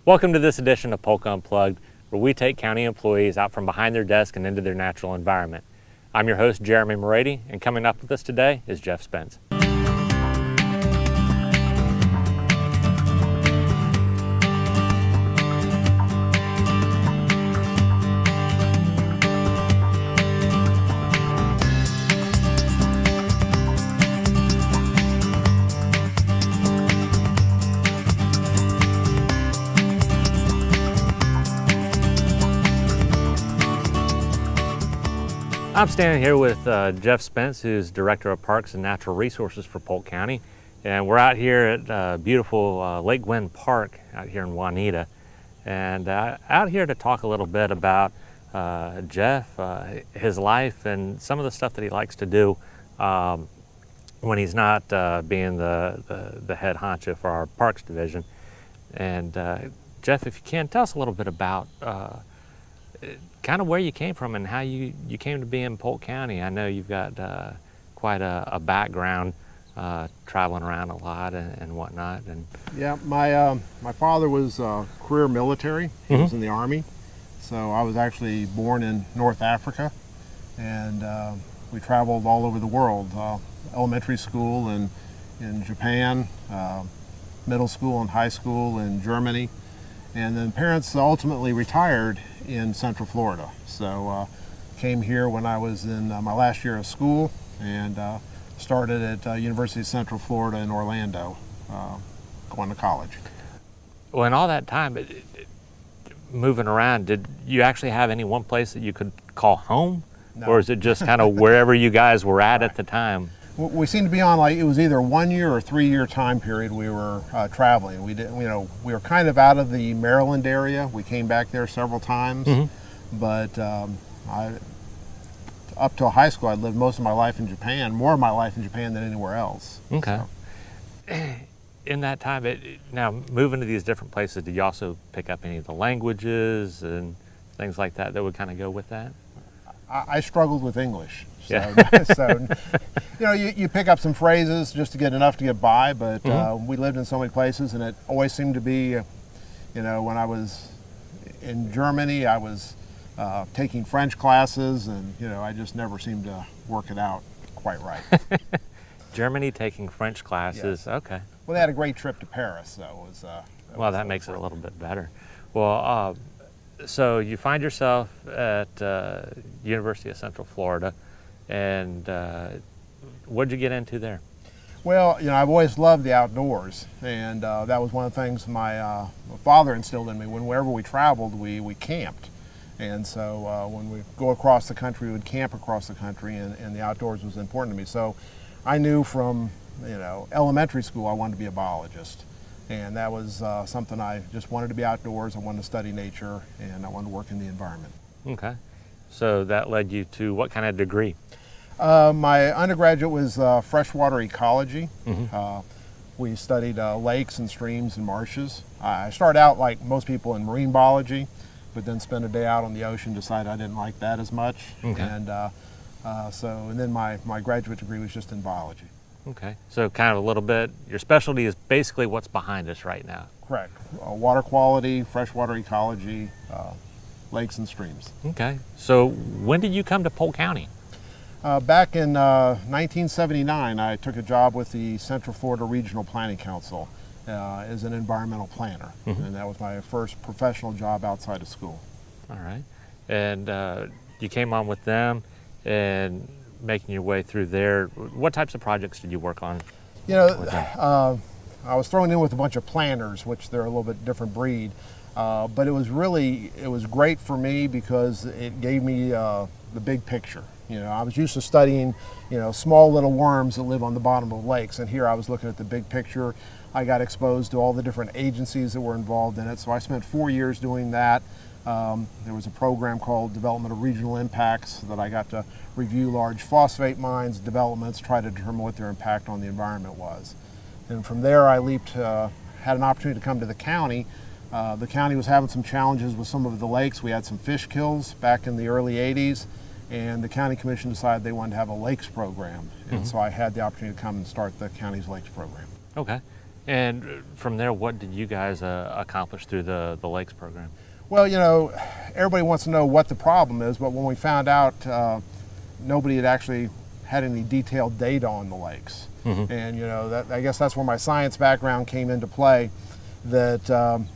Welcome to this edition of Polk Unplugged, where we take county employees out from behind their desk and into their natural environment. I'm your host, Jeremy Maready, and coming up with us today is Jeff Spence. I'm standing here with Jeff Spence, who's Director of Parks and Natural Resources for Polk County. And we're out here at beautiful Lake Gwynn Park out here in Juanita. And out here to talk a little bit about Jeff, his life, and some of the stuff that he likes to do when he's not being the head honcho for our Parks Division. And Jeff, if you can, tell us a little bit about kind of where you came from and how you came to be in Polk County. I know you've got quite a background traveling around a lot and whatnot. And yeah, my father was career military. He was in the Army. So I was actually born in North Africa, and we traveled all over the world. Elementary school in Japan, middle school and high school in Germany. And then parents ultimately retired in Central Florida. So came here when I was in my last year of school and started at University of Central Florida in Orlando, going to college. Well, in all that time, moving around, did you actually have any one place that you could call home? No. Or is it just kind of wherever you guys were at the time? We seemed to be on, like, it was either 1 year or 3 year time period we were traveling. We didn't, we were kind of out of the Maryland area. We came back there several times, but up till high school, I lived most of my life in Japan, more of my life in Japan than anywhere else. Okay. So. In that time, now moving to these different places, did you also pick up any of the languages and things like that that would kind of go with that? I struggled with English. So, Yeah. So you pick up some phrases just to get enough to get by, but we lived in so many places, and it always seemed to be, when I was in Germany, I was taking French classes, and, I just never seemed to work it out quite right. Germany taking French classes, yeah. Okay. Well, they had a great trip to Paris, so it was... well, that makes it a little bit better. Well, so you find yourself at University of Central Florida, and what did you get into there? Well, I've always loved the outdoors, and that was one of the things my father instilled in me. Whenever we traveled, we camped, and so when we go across the country, we would camp across the country, and the outdoors was important to me. So I knew from elementary school I wanted to be a biologist. And that was something I just wanted to be outdoors. I wanted to study nature, and I wanted to work in the environment. Okay. So that led you to what kind of degree? My undergraduate was freshwater ecology. We studied lakes and streams and marshes. I started out, like most people, in marine biology, but then spent a day out on the ocean, decided I didn't like that as much. Okay. And then my graduate degree was just in biology. Okay, so kind of a little bit, your specialty is basically what's behind us right now. Correct. Water quality, freshwater ecology, lakes and streams. Okay, so when did you come to Polk County? Back in 1979, I took a job with the Central Florida Regional Planning Council as an environmental planner, and that was my first professional job outside of school. All right, and you came on with them, and making your way through there. What types of projects did you work on? I was thrown in with a bunch of planners, which they're a little bit different breed, but it was great for me because it gave me the big picture. I was used to studying, small little worms that live on the bottom of lakes, and here I was looking at the big picture. I got exposed to all the different agencies that were involved in it, so I spent 4 years doing that. There was a program called Development of Regional Impacts that I got to review large phosphate mines, developments, try to determine what their impact on the environment was. And from there I had an opportunity to come to the county. The county was having some challenges with some of the lakes. We had some fish kills back in the early 80s, and the county commission decided they wanted to have a lakes program. And so I had the opportunity to come and start the county's lakes program. Okay. And from there, what did you guys accomplish through the Lakes program? Well, everybody wants to know what the problem is, but when we found out, nobody had actually had any detailed data on the lakes. And I guess that's where my science background came into play. That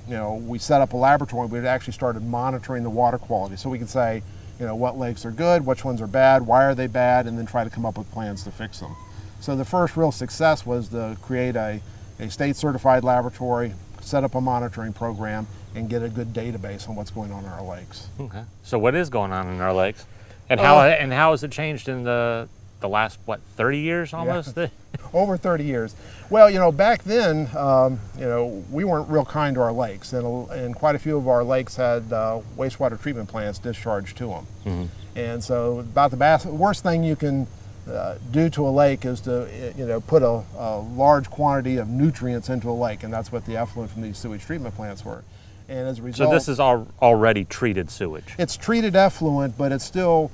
we set up a laboratory. We had actually started monitoring the water quality, so we could say, what lakes are good, which ones are bad, why are they bad, and then try to come up with plans to fix them. So the first real success was to create a state certified laboratory, set up a monitoring program, and get a good database on what's going on in our lakes. Okay. So what is going on in our lakes, and how has it changed in the last 30 years almost? Yeah. Over 30 years. Well, back then, we weren't real kind to our lakes, and quite a few of our lakes had wastewater treatment plants discharged to them. And so about the worst thing you can do to a lake is to put a large quantity of nutrients into a lake, and that's what the effluent from these sewage treatment plants were. And as a result, so this is already treated sewage. It's treated effluent, but it's still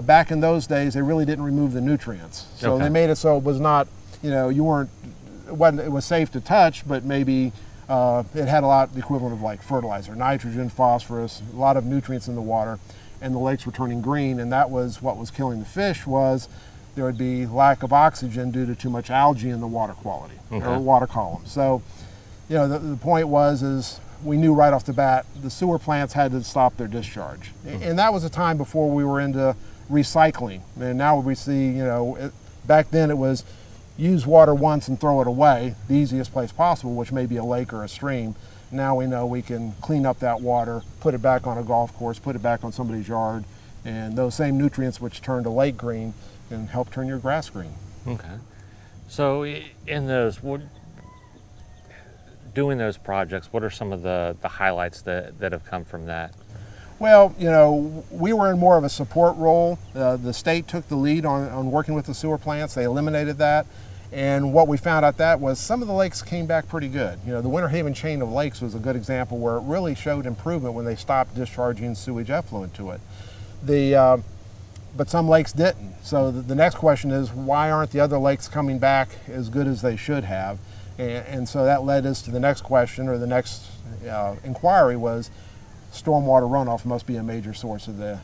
back in those days they really didn't remove the nutrients, so Okay. they made it so it was not it was safe to touch, but maybe it had the equivalent of like fertilizer, nitrogen, phosphorus, a lot of nutrients in the water, and the lakes were turning green, and that was what was killing the fish. Was there would be lack of oxygen due to too much algae in the water quality or water column. So the point is we knew right off the bat the sewer plants had to stop their discharge. And that was a time before we were into recycling. And now we see, back then it was use water once and throw it away, the easiest place possible, which may be a lake or a stream. Now we know we can clean up that water, put it back on a golf course, put it back on somebody's yard, and those same nutrients which turn to lake green can help turn your grass green. Okay. So in doing those projects, what are some of the highlights that have come from that? Well, we were in more of a support role. The state took the lead on working with the sewer plants. They eliminated that. And what we found out that was some of the lakes came back pretty good. The Winter Haven chain of lakes was a good example where it really showed improvement when they stopped discharging sewage effluent to it. But some lakes didn't. So the next question is, why aren't the other lakes coming back as good as they should have? And so that led us to the next question, or the next inquiry was, stormwater runoff must be a major source of the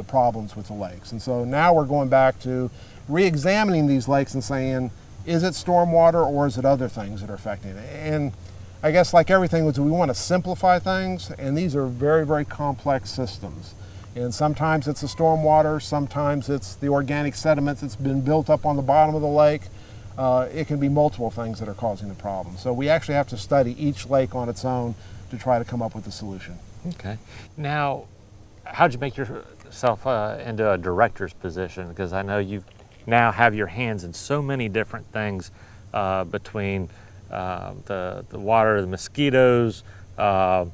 problems with the lakes. And so now we're going back to re-examining these lakes and saying, is it stormwater or is it other things that are affecting it? And I guess like everything, we want to simplify things, and these are very, very complex systems. And sometimes it's the stormwater, sometimes it's the organic sediment that's been built up on the bottom of the lake. It can be multiple things that are causing the problem. So we actually have to study each lake on its own to try to come up with a solution. Okay. Now, how'd you make yourself into a director's position? Because I know you now have your hands in so many different things, between the water, the mosquitoes, to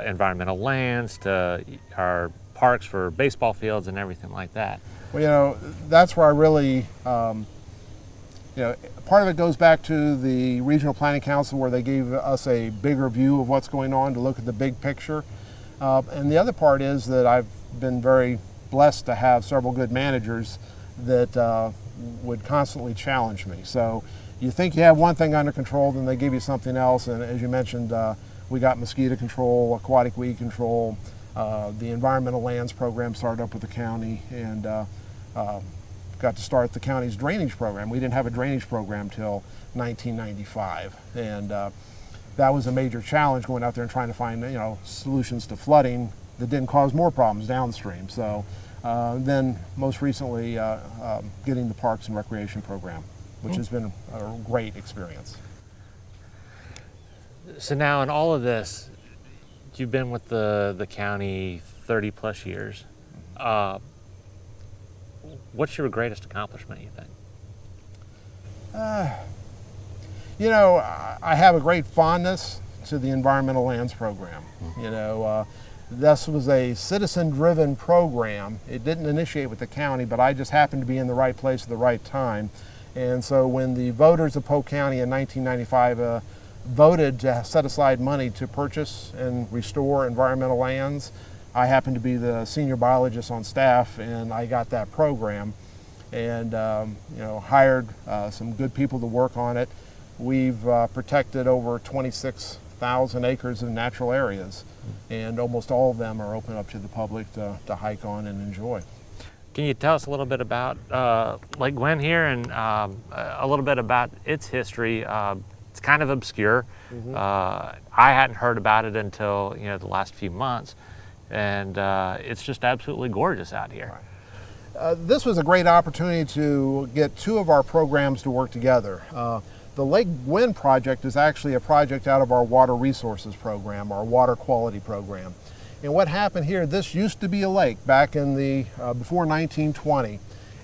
environmental lands, to our parks for baseball fields and everything like that. Well, that's where I really, part of it goes back to the Regional Planning Council, where they gave us a bigger view of what's going on to look at the big picture. And the other part is that I've been very blessed to have several good managers that would constantly challenge me. So you think you have one thing under control, then they give you something else. And as you mentioned, we got mosquito control, aquatic weed control, the environmental lands program started up with the county, and got to start the county's drainage program. We didn't have a drainage program till 1995, and that was a major challenge, going out there and trying to find solutions to flooding that didn't cause more problems downstream. So then most recently getting the Parks and Recreation program, which has been a great experience. So now in all of this, you've been with the county 30 plus years. What's your greatest accomplishment, you think? I have a great fondness to the environmental lands program. This was a citizen-driven program. It didn't initiate with the county, but I just happened to be in the right place at the right time. And so when the voters of Polk County in 1995 voted to set aside money to purchase and restore environmental lands, I happened to be the senior biologist on staff, and I got that program, and hired some good people to work on it. we've protected over 26,000 acres of natural areas, and almost all of them are open up to the public to hike on and enjoy. Can you tell us a little bit about Lake Gwen here, and a little bit about its history? It's kind of obscure. I hadn't heard about it until the last few months, and it's just absolutely gorgeous out here. This was a great opportunity to get two of our programs to work together. The Lake Gwen project is actually a project out of our water resources program, our water quality program. And what happened here, this used to be a lake back in the before 1920,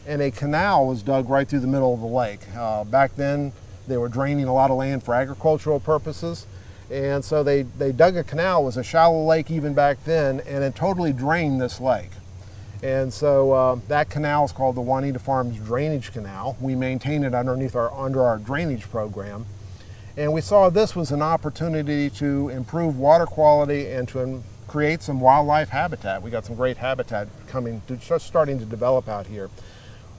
and a canal was dug right through the middle of the lake. Back then, they were draining a lot of land for agricultural purposes, and so they dug a canal. It was a shallow lake even back then, and it totally drained this lake. And so that canal is called the Juanita Farms Drainage Canal. We maintain it under our drainage program. And we saw this was an opportunity to improve water quality and to create some wildlife habitat. We got some great habitat just starting to develop out here.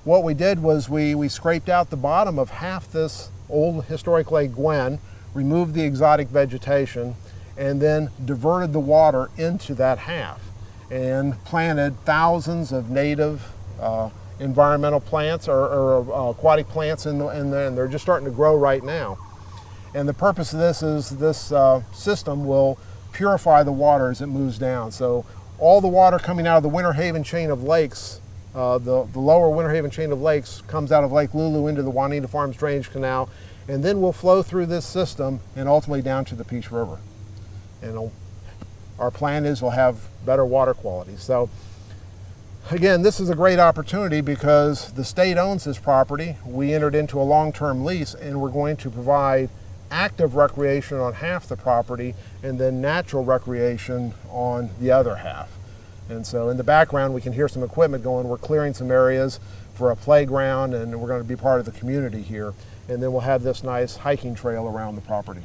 What we did was we scraped out the bottom of half this old historic Lake Gwen, removed the exotic vegetation, and then diverted the water into that half and planted thousands of native environmental plants or aquatic plants in there, and they're just starting to grow right now. And the purpose of this is this system will purify the water as it moves down. So all the water coming out of the Winter Haven chain of lakes, the lower Winter Haven chain of lakes, comes out of Lake Lulu into the Juanita Farms Drainage Canal, and then will flow through this system and ultimately down to the Peace River. And our plan is we'll have better water quality. So again, this is a great opportunity because the state owns this property. We entered into a long-term lease, and we're going to provide active recreation on half the property and then natural recreation on the other half. And so in the background we can hear some equipment going. We're clearing some areas for a playground, and we're going to be part of the community here. And then we'll have this nice hiking trail around the property.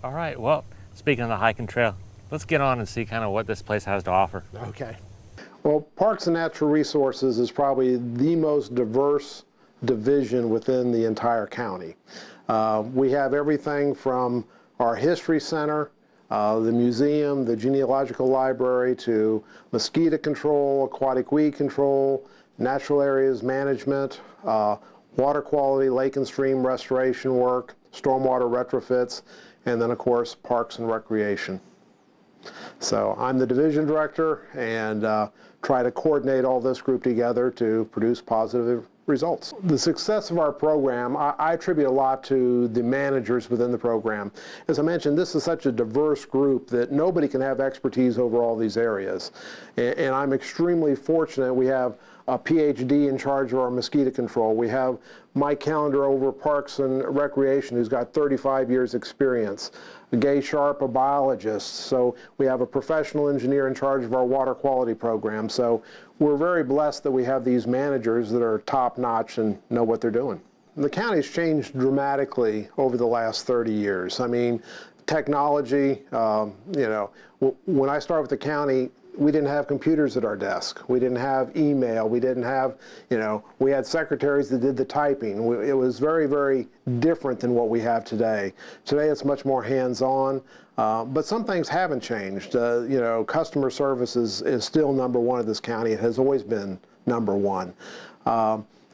All right, well, speaking of the hiking trail, let's get on and see kind of what this place has to offer. Okay. Well, Parks and Natural Resources is probably the most diverse division within the entire county. We have everything from our history center, the museum, the genealogical library, to mosquito control, aquatic weed control, natural areas management, water quality, lake and stream restoration work, stormwater retrofits, and then of course parks and recreation. So I'm the division director and try to coordinate all this group together to produce positive results. The success of our program, I attribute a lot to the managers within the program. As I mentioned, this is such a diverse group that nobody can have expertise over all these areas. And I'm extremely fortunate. We have a PhD in charge of our mosquito control. We have Mike Callender over Parks and Recreation, who's got 35 years experience. Gay Sharp, a biologist. So we have a professional engineer in charge of our water quality program. So we're very blessed that we have these managers that are top-notch and know what they're doing. The county's changed dramatically over the last 30 years. I mean, technology, when I started with the county, we didn't have computers at our desk. We didn't have email. We didn't have, we had secretaries that did the typing. It was very, very different than what we have today. Today it's much more hands-on, but some things haven't changed. Customer service is still number one in this county. It has always been number one.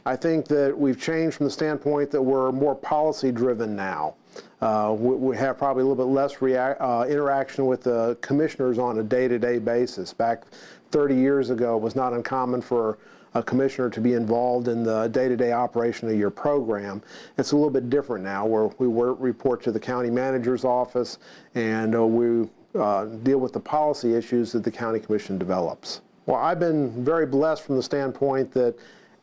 I think that we've changed from the standpoint that we're more policy-driven now. We have probably a little bit less interaction with the commissioners on a day-to-day basis. Back 30 years ago, it was not uncommon for a commissioner to be involved in the day-to-day operation of your program. It's a little bit different now, where we report to the county manager's office, and we deal with the policy issues that the county commission develops. Well, I've been very blessed from the standpoint that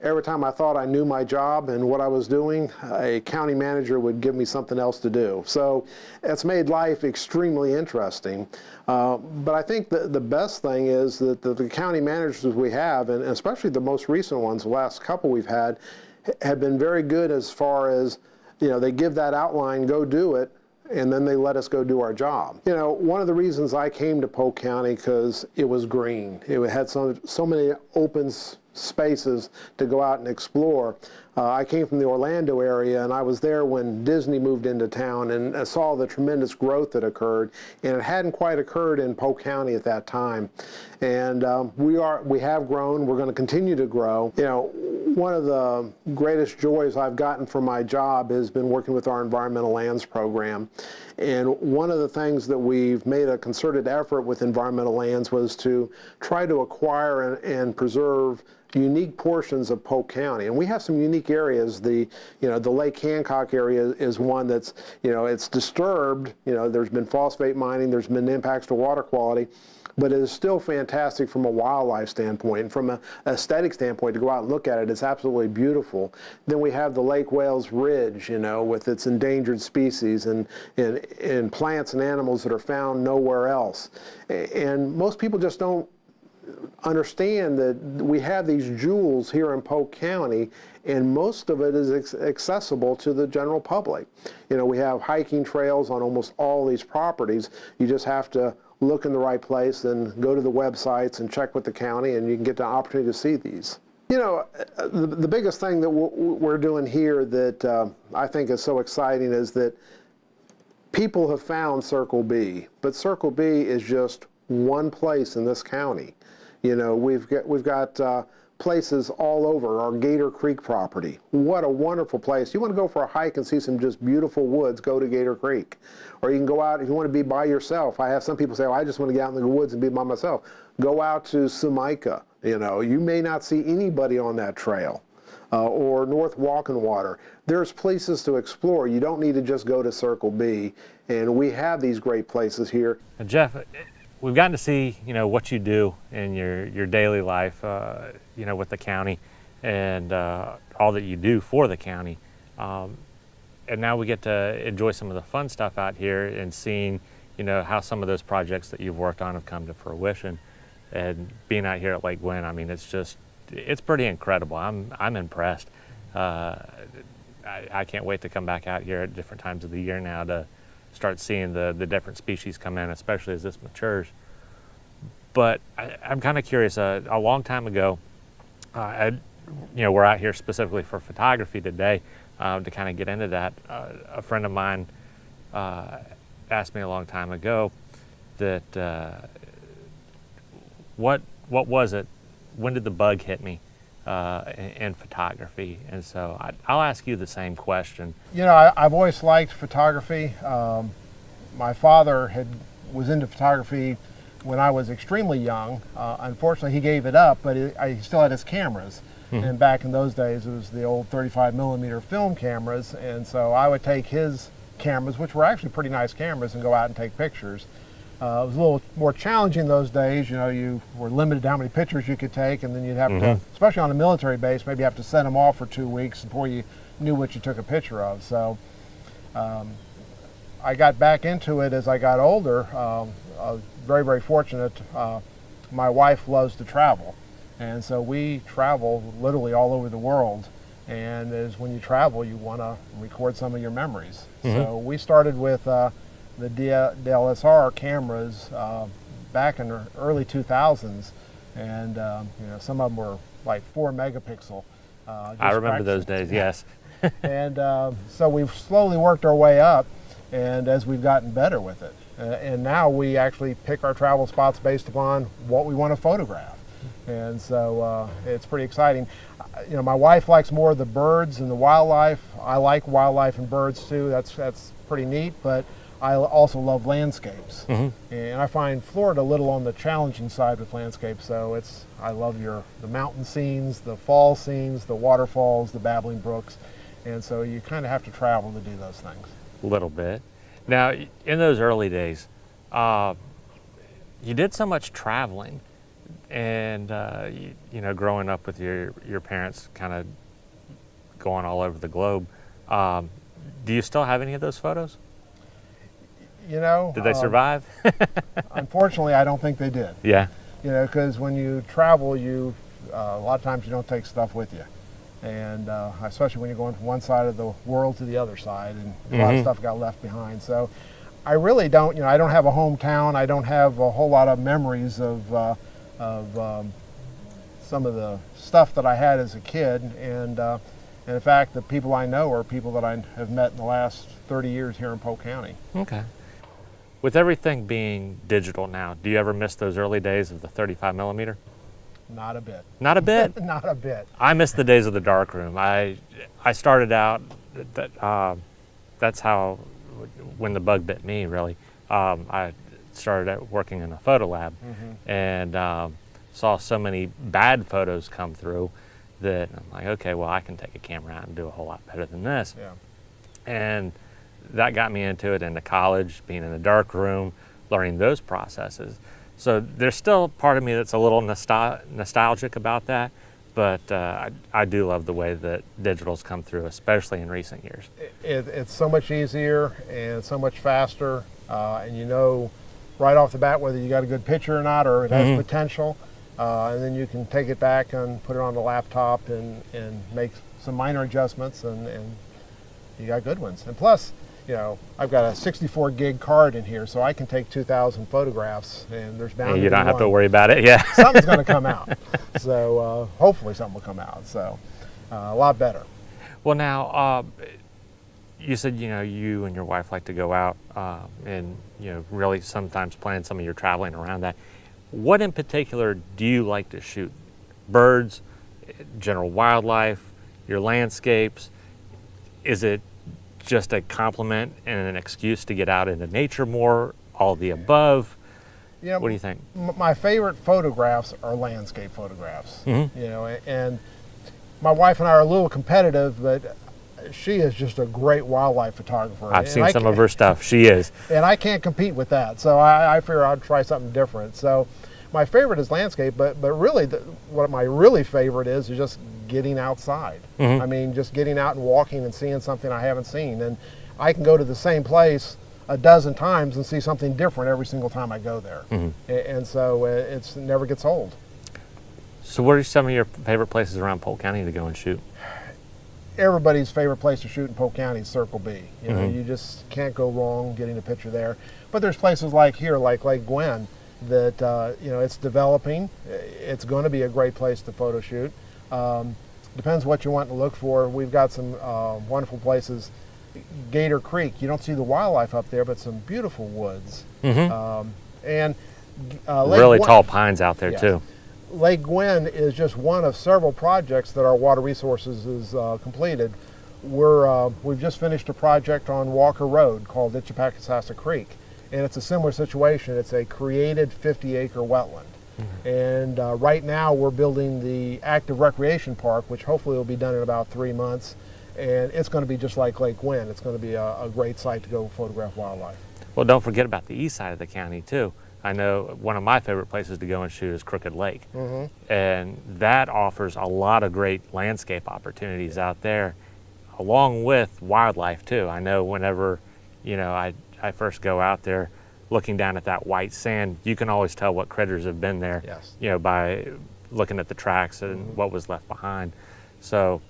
every time I thought I knew my job and what I was doing, a county manager would give me something else to do. So it's made life extremely interesting. But I think the best thing is that the county managers we have, and especially the most recent ones, the last couple we've had, have been very good as far as, they give that outline, go do it, and then they let us go do our job. One of the reasons I came to Polk County, because it was green. It had so many open spaces to go out and explore. I came from the Orlando area, and I was there when Disney moved into town, and I saw the tremendous growth that occurred, and it hadn't quite occurred in Polk County at that time. And we have grown. We're going to continue to grow. You know, one of the greatest joys I've gotten from my job has been working with our environmental lands program. And one of the things that we've made a concerted effort with environmental lands was to try to acquire and preserve unique portions of Polk County. And we have some unique areas. The Lake Hancock area is one that's, it's disturbed. There's been phosphate mining, there's been impacts to water quality, but it is still fantastic from a wildlife standpoint. And from an aesthetic standpoint, to go out and look at it, it's absolutely beautiful. Then we have the Lake Wales Ridge, with its endangered species and plants and animals that are found nowhere else. And most people just don't understand that we have these jewels here in Polk County, and most of it is accessible to the general public. We have hiking trails on almost all these properties. You just have to look in the right place and go to the websites and check with the county, and you can get the opportunity to see these. The biggest thing that we're doing here that I think is so exciting is that people have found Circle B, but Circle B is just one place in this county. We've got places all over. Our Gator Creek property. What a wonderful place. You want to go for a hike and see some just beautiful woods, go to Gator Creek. Or you can go out if you want to be by yourself. I have some people say, I just want to get out in the woods and be by myself. Go out to Sumica. You may not see anybody on that trail. Or North Walking Water. There's places to explore. You don't need to just go to Circle B. And we have these great places here. Jeff, we've gotten to see, what you do in your daily life, with the county, and all that you do for the county. And now we get to enjoy some of the fun stuff out here and seeing, how some of those projects that you've worked on have come to fruition. And being out here at Lake Gwen, I mean, it's pretty incredible. I'm impressed. I can't wait to come back out here at different times of the year now to start seeing the different species come in, especially as this matures. But I'm kind of curious. A long time ago, we're out here specifically for photography today. To kind of get into that, a friend of mine asked me a long time ago that what was it? When did the bug hit me in photography? And so I'll ask you the same question. I've always liked photography. My father was into photography when I was extremely young. Unfortunately, he gave it up, but he still had his cameras. Mm-hmm. And back in those days, it was the old 35 millimeter film cameras. And so I would take his cameras, which were actually pretty nice cameras, and go out and take pictures. It was a little more challenging those days. You were limited to how many pictures you could take, and then you'd have to, especially on a military base, maybe have to send them off for 2 weeks before you knew what you took a picture of. So I got back into it as I got older. I was very, very fortunate. My wife loves to travel, and so we travel literally all over the world. And as when you travel, you want to record some of your memories. So we started with the DSLR cameras back in the early 2000s, and some of them were like 4 megapixel. I remember those days, yes. And so we've slowly worked our way up, and as we've gotten better with it. And now we actually pick our travel spots based upon what we want to photograph. And so it's pretty exciting. My wife likes more of the birds and the wildlife. I like wildlife and birds too. That's pretty neat, but I also love landscapes. And I find Florida a little on the challenging side with landscapes. So I love the mountain scenes, the fall scenes, the waterfalls, the babbling brooks. And so you kind of have to travel to do those things. A little bit. Now, in those early days, you did so much traveling, and growing up with your parents kind of going all over the globe. Do you still have any of those photos? Did they survive? Unfortunately, I don't think they did. Yeah. Because when you travel, a lot of times you don't take stuff with you. And especially when you're going from one side of the world to the other side, and a lot of stuff got left behind. So I really don't, I don't have a hometown. I don't have a whole lot of memories of some of the stuff that I had as a kid, and in fact, the people I know are people that I have met in the last 30 years here in Polk County. Okay. With everything being digital now, do you ever miss those early days of the 35 millimeter? Not a bit. Not a bit? Not a bit. I miss the days of the darkroom. I started out, that's how, when the bug bit me, really. I started out working in a photo lab, and saw so many bad photos come through that I'm like, okay, well, I can take a camera out and do a whole lot better than this. Yeah. And that got me into it, into college, being in a dark room, learning those processes. So there's still part of me that's a little nostalgic about that, but I do love the way that digital's come through, especially in recent years. It's so much easier and so much faster, and you know right off the bat whether you got a good picture or not, or it has potential, and then you can take it back and put it on the laptop and make some minor adjustments, and you got good ones. And plus, you know, I've got a 64 gig card in here, so I can take 2,000 photographs, and there's bound to be you don't have to one. worry about it, yeah. Something's going to come out. So hopefully something will come out. So a lot better. Well, now, you said, you know, you and your wife like to go out and, you know, really sometimes plan some of your traveling around that. What in particular do you like to shoot? Birds, general wildlife, your landscapes? Is it just a compliment and an excuse to get out into nature more, all the above? You know, what do you think? My favorite photographs are landscape photographs. Mhm. You know, and my wife and I are a little competitive, but she is just a great wildlife photographer. I've seen some of her stuff. She is. And I can't compete with that, so I figure I'd try something different. So my favorite is landscape, but really what my really favorite is just getting outside. I mean, just getting out and walking and seeing something I haven't seen. And I can go to the same place a dozen times and see something different every single time I go there. And so it never gets old. So what are some of your favorite places around Polk County to go and shoot? Everybody's favorite place to shoot in Polk County is Circle B. You know, you just can't go wrong getting a picture there. But there's places like here, like Lake Gwen, that you know, it's developing. It's going to be a great place to photo shoot. Depends what you want to look for. We've got some wonderful places. Gator Creek, you don't see the wildlife up there, but some beautiful woods. And Really tall pines out there, too. Lake Gwen is just one of several projects that our Water Resources has completed. We've just finished a project on Walker Road called Itchipakasassa Creek, and it's a similar situation. It's a created 50-acre wetland. And right now we're building the active recreation park, which hopefully will be done in about 3 months. And it's going to be just like Lake Gwen. It's going to be a great site to go photograph wildlife. Well, don't forget about the east side of the county, too. I know one of my favorite places to go and shoot is Crooked Lake. And that offers a lot of great landscape opportunities out there, along with wildlife, too. I know whenever, you know, I first go out there, looking down at that white sand, you can always tell what critters have been there, you know, by looking at the tracks and what was left behind. So,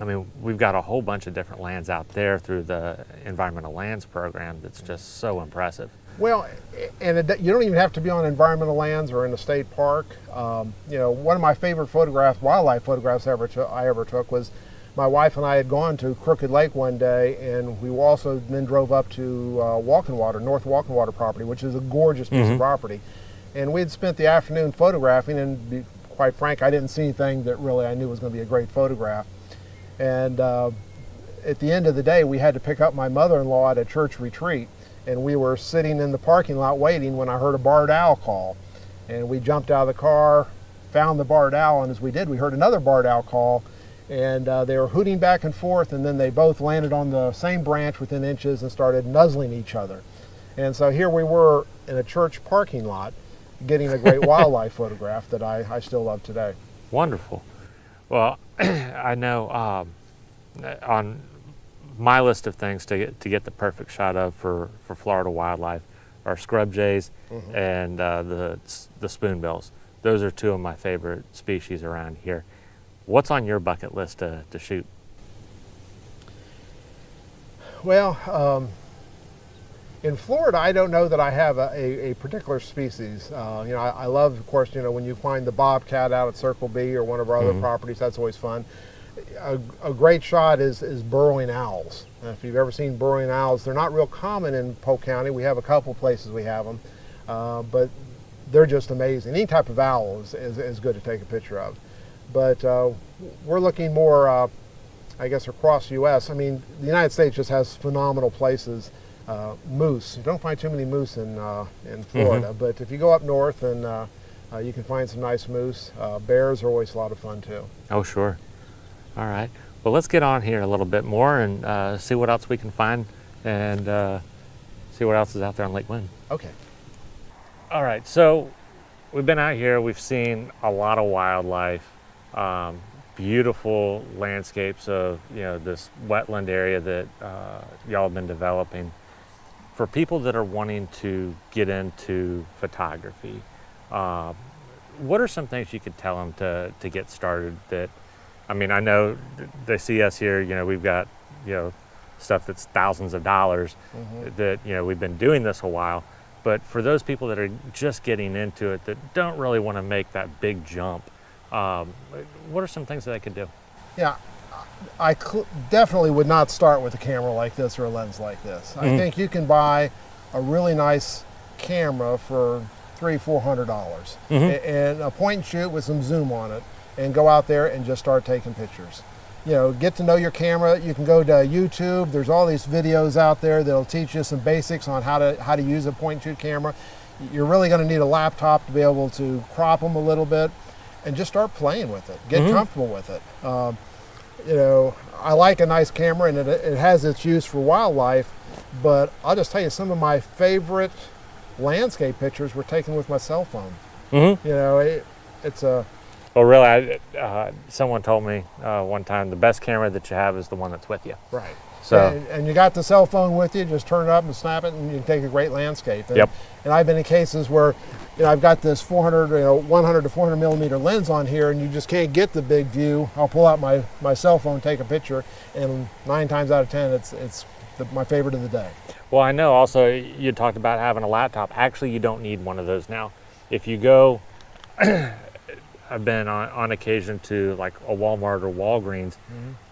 I mean, we've got a whole bunch of different lands out there through the Environmental Lands program that's just so impressive. Well, and you don't even have to be on environmental lands or in a state park. You know, one of my favorite wildlife photographs I ever took was my wife and I had gone to Crooked Lake one day, and we also then drove up to North Walking Water property, which is a gorgeous piece of property. And we had spent the afternoon photographing, and to be quite frank, I didn't see anything that really I knew was going to be a great photograph. And at the end of the day, we had to pick up my mother-in-law at a church retreat, and we were sitting in the parking lot waiting when I heard a barred owl call. And we jumped out of the car, found the barred owl, and as we did, we heard another barred owl call, and they were hooting back and forth, and then they both landed on the same branch within inches and started nuzzling each other. And so here we were in a church parking lot getting a great wildlife photograph that I still love today. Wonderful. Well, I know on my list of things to get the perfect shot of for Florida wildlife are scrub jays and the spoonbills. Those are two of my favorite species around here. What's on your bucket list to shoot? Well, In Florida, I don't know that I have a particular species. You know, I love, of course, you know, when you find the bobcat out at Circle B or one of our other properties, that's always fun. A great shot is burrowing owls. If you've ever seen burrowing owls, they're not real common in Polk County. We have a couple places we have them, but they're just amazing. Any type of owl is good to take a picture of. But we're looking more, I guess, across the U.S. I mean, the United States just has phenomenal places. Moose. You don't find too many moose in Florida, but if you go up north, and you can find some nice moose. Bears are always a lot of fun too. Oh, sure. All right. Well, let's get on here a little bit more and see what else we can find, and see what else is out there on Lake Wind. Okay. All right. So we've been out here. We've seen a lot of wildlife, beautiful landscapes of, you know, this wetland area that y'all have been developing. For people that are wanting to get into photography, what are some things you could tell them to get started? That, I mean, I know they see us here, you know, we've got, you know, stuff that's thousands of dollars that, you know, we've been doing this a while, but for those people that are just getting into it, that don't really want to make that big jump, what are some things that they could do? Yeah, I definitely would not start with a camera like this or a lens like this. I think you can buy a really nice camera for $300-400 and a point and shoot with some zoom on it, and go out there and just start taking pictures. You know, get to know your camera. You can go to YouTube. There's all these videos out there that'll teach you some basics on how to use a point and shoot camera. You're really going to need a laptop to be able to crop them a little bit, and just start playing with it. Get comfortable with it. You know, I like a nice camera, and it has its use for wildlife, but I'll just tell you, some of my favorite landscape pictures were taken with my cell phone. You know, it's a... Well, really, someone told me one time the best camera that you have is the one that's with you. Right. So, and you got the cell phone with you, just turn it up and snap it, and you can take a great landscape. And, and I've been in cases where, you know, I've got this 100 to 400 millimeter lens on here, and you just can't get the big view. I'll pull out my cell phone, take a picture, and 9 times out of 10, it's my favorite of the day. Well, I know also you talked about having a laptop. Actually, you don't need one of those now. If you go, I've been on occasion to like a Walmart or Walgreens,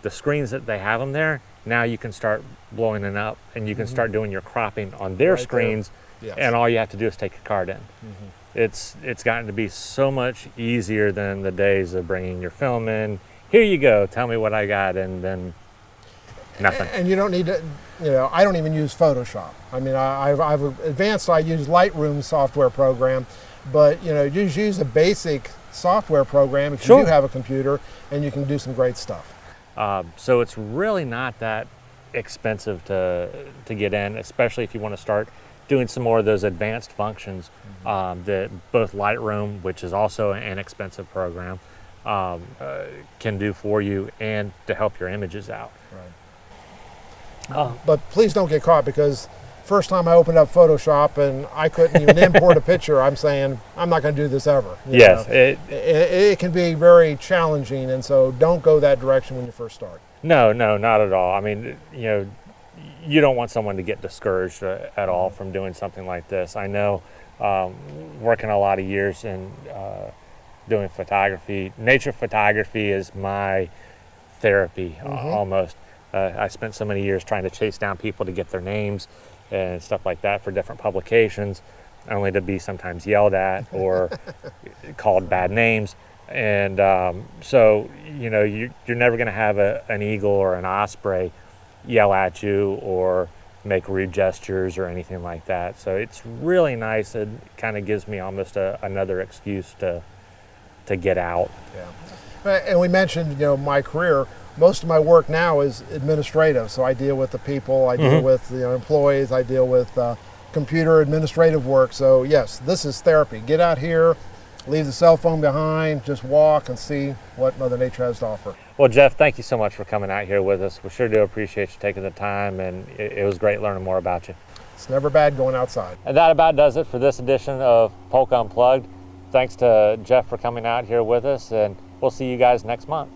the screens that they have them there, now you can start blowing it up, and you can start doing your cropping on their screens, and all you have to do is take a card in. It's gotten to be so much easier than the days of bringing your film in. Here you go, tell me what I got, and then nothing. And you don't need to, you know, I don't even use Photoshop. I mean, I've advanced, I use Lightroom software program, but, you know, you just use a basic software program if you do have a computer, and you can do some great stuff. So it's really not that expensive to get in, especially if you want to start doing some more of those advanced functions that both Lightroom, which is also an inexpensive program, can do for you, and to help your images out. Right. But please don't get caught, because first time I opened up Photoshop and I couldn't even import a picture, I'm saying, I'm not going to do this ever. Yes. It can be very challenging, and so don't go that direction when you first start. No, not at all. I mean, you know, you don't want someone to get discouraged at all from doing something like this. I know, working a lot of years in doing photography, nature photography is my therapy almost. I spent so many years trying to chase down people to get their names and stuff like that for different publications, only to be sometimes yelled at or called bad names. And so, you know, you're never going to have an eagle or an osprey yell at you or make rude gestures or anything like that. So it's really nice. It kind of gives me almost another excuse to get out. Yeah. And we mentioned, you know, my career. Most of my work now is administrative, so I deal with the people, I deal with the employees, I deal with computer administrative work. So yes, this is therapy. Get out here, leave the cell phone behind, just walk and see what Mother Nature has to offer. Well, Jeff, thank you so much for coming out here with us. We sure do appreciate you taking the time, and it was great learning more about you. It's never bad going outside. And that about does it for this edition of Polk Unplugged. Thanks to Jeff for coming out here with us, and we'll see you guys next month.